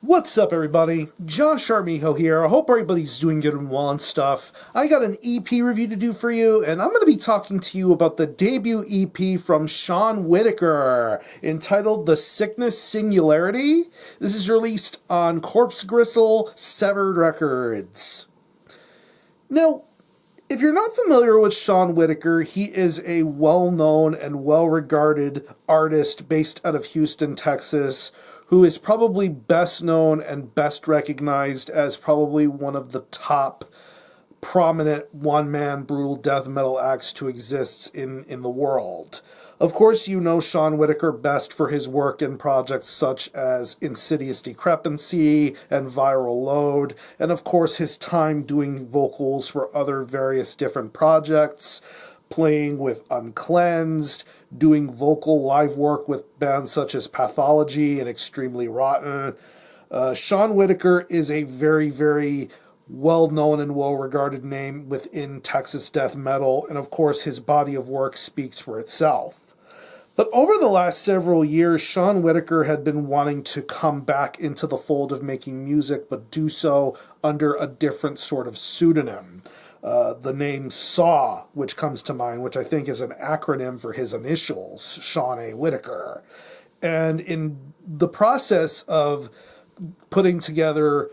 What's up, everybody? Josh Armijo here. I hope everybody's doing good and well and stuff. I got an EP review to do for you, and I'm going to be talking to you about the debut EP from Shawn Whitaker, entitled The Sickness Singularity. This is released on Corpse Gristle, Severed Records. Now, if you're not familiar with Shawn Whitaker, he is a well-known and well-regarded artist based out of Houston, Texas, who is probably best known and best recognized as probably one of the top prominent one-man brutal death metal acts to exist in the world. Of course, you know Shawn Whitaker best for his work in projects such as Insidious Decrepancy and Viral Load, and of course his time doing vocals for other various different projects, playing with Uncleansed, doing vocal live work with bands such as Pathology and Extremely Rotten. Shawn Whitaker is a very, very well-known and well-regarded name within Texas death metal, and of course his body of work speaks for itself. But over the last several years, Shawn Whitaker had been wanting to come back into the fold of making music, but do so under a different sort of pseudonym. The name SAW, which comes to mind, which I think is an acronym for his initials, Shawn A. Whitaker. And in the process of putting together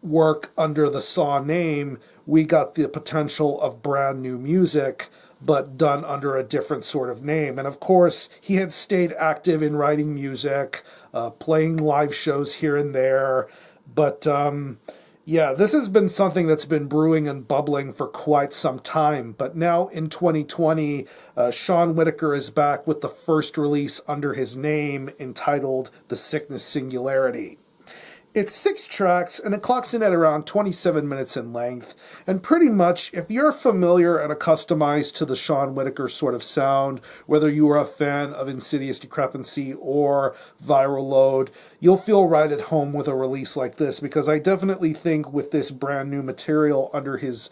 work under the SAW name, we got the potential of brand new music, but done under a different sort of name. And of course, he had stayed active in writing music, playing live shows here and there, but yeah, this has been something that's been brewing and bubbling for quite some time. But now in 2020, Shawn Whitaker is back with the first release under his name, entitled The Sickness Singularity. It's 6 tracks, and it clocks in at around 27 minutes in length. And pretty much, if you're familiar and accustomed to the Shawn Whitaker sort of sound, whether you are a fan of Insidious Decrepancy or Viral Load, you'll feel right at home with a release like this, because I definitely think with this brand new material under his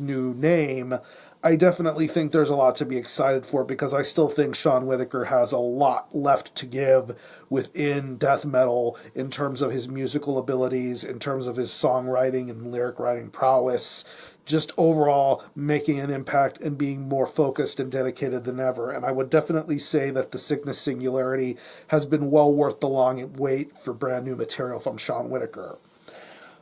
new name, I definitely think there's a lot to be excited for, because I still think Shawn Whitaker has a lot left to give within death metal in terms of his musical abilities, in terms of his songwriting and lyric writing prowess, just overall making an impact and being more focused and dedicated than ever. And I would definitely say that The Sickness Singularity has been well worth the long wait for brand new material from Shawn Whitaker.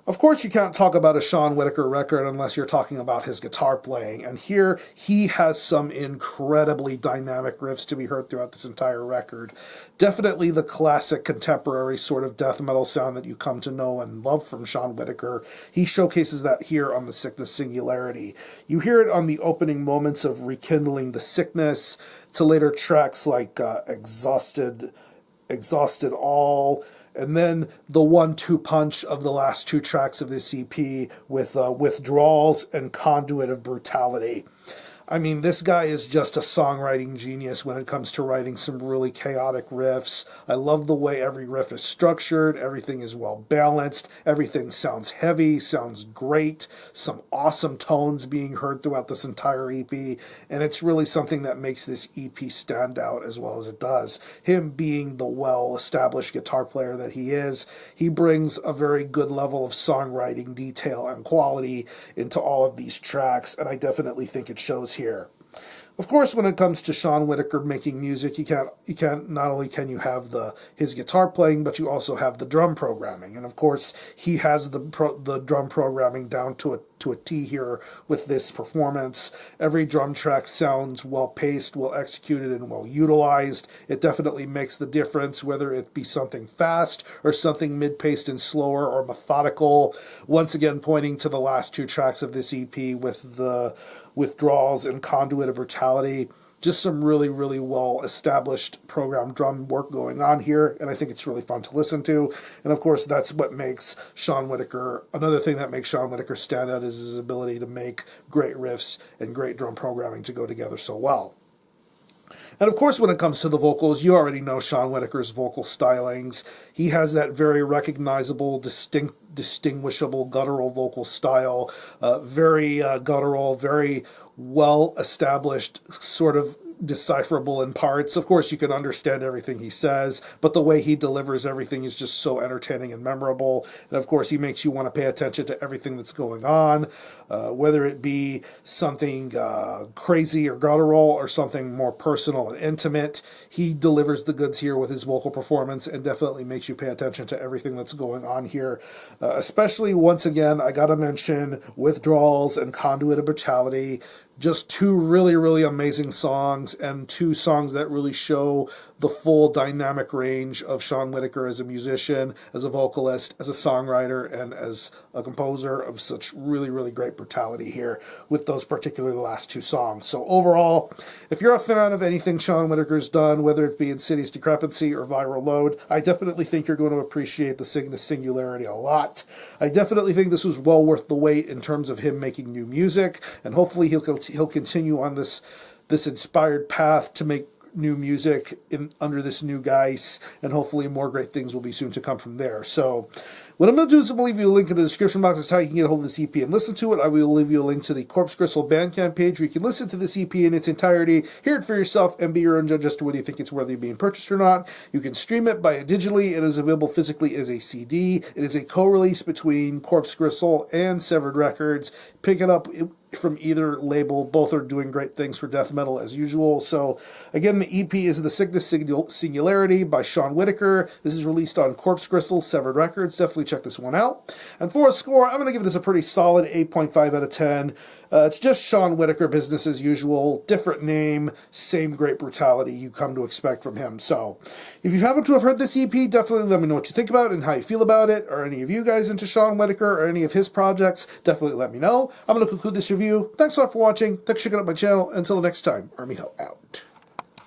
Of course, you can't talk about a Shawn Whitaker record unless you're talking about his guitar playing, and here he has some incredibly dynamic riffs to be heard throughout this entire record. Definitely the classic contemporary sort of death metal sound that you come to know and love from Shawn Whitaker. He showcases that here on The Sickness Singularity. You hear it on the opening moments of Rekindling the Sickness, to later tracks like Exhausted All, and then the 1-2 punch of the last 2 tracks of this EP with Withdrawals and Conduit of Brutality. I mean, this guy is just a songwriting genius when it comes to writing some really chaotic riffs. I love the way every riff is structured. Everything is well balanced. Everything sounds heavy, sounds great. Some awesome tones being heard throughout this entire EP. And it's really something that makes this EP stand out as well as it does. Him being the well-established guitar player that he is, he brings a very good level of songwriting detail and quality into all of these tracks. And I definitely think it shows here. Of course, when it comes to Shawn Whitaker making music, you can't not only can you have his guitar playing, but you also have the drum programming. And of course, he has the drum programming down to a T here with this performance. Every drum track sounds well paced, well executed, and well utilized. It definitely makes the difference, whether it be something fast or something mid-paced and slower or methodical. Once again, pointing to the last 2 tracks of this EP with the Withdrawals and Conduit of Brutality. Just some really, really well-established programmed drum work going on here, and I think it's really fun to listen to. And of course, that's what makes Shawn Whitaker, another thing that makes Shawn Whitaker stand out is his ability to make great riffs and great drum programming to go together so well. And of course, when it comes to the vocals, you already know Shawn Whitaker's vocal stylings. He has that very recognizable, distinguishable guttural vocal style, very guttural, very well-established, sort of decipherable in parts. Of course, you can understand everything he says, but the way he delivers everything is just so entertaining and memorable. And of course, he makes you want to pay attention to everything that's going on, whether it be something crazy or guttural or something more personal and intimate. He delivers the goods here with his vocal performance and definitely makes you pay attention to everything that's going on here. Especially, once again, I gotta mention Withdrawals and Conduit of Brutality. Just two really, really amazing songs, and two songs that really show the full dynamic range of Shawn Whitaker as a musician, as a vocalist, as a songwriter, and as a composer of such really, really great brutality here with those particular last two songs. So overall, if you're a fan of anything Shawn Whitaker's done, whether it be Insidious, Decrepancy, or Viral Load, I definitely think you're going to appreciate the Sickness Singularity a lot. I definitely think this was well worth the wait in terms of him making new music, and hopefully he'll continue on this inspired path to make new music under this new guise, and hopefully more great things will be soon to come from there. So what I'm going to do is I'm going to leave you a link in the description box as to how you can get a hold of this EP and listen to it. I will leave you a link to the Corpse Gristle Bandcamp page where you can listen to this EP in its entirety, hear it for yourself, and be your own judge as to whether you think it's worthy of being purchased or not. You can stream it digitally. It is available physically as a CD. It is a co-release between Corpse Gristle and Severed Records. Pick it up from either label. Both are doing great things for death metal as usual. So again, the EP is The Sickness Singularity by Shawn Whitaker. This is released on Corpse Gristle, Severed Records. Definitely check this one out. And for a score, I'm going to give this a pretty solid 8.5 out of 10. It's just Shawn Whitaker business as usual. Different name, same great brutality you come to expect from him. So if you happen to have heard this EP, definitely let me know what you think about it and how you feel about it. Or any of you guys into Shawn Whitaker or any of his projects, definitely let me know. I'm going to conclude this review. Thanks a lot for watching. Thanks for checking out my channel. Until the next time, Army Ho out.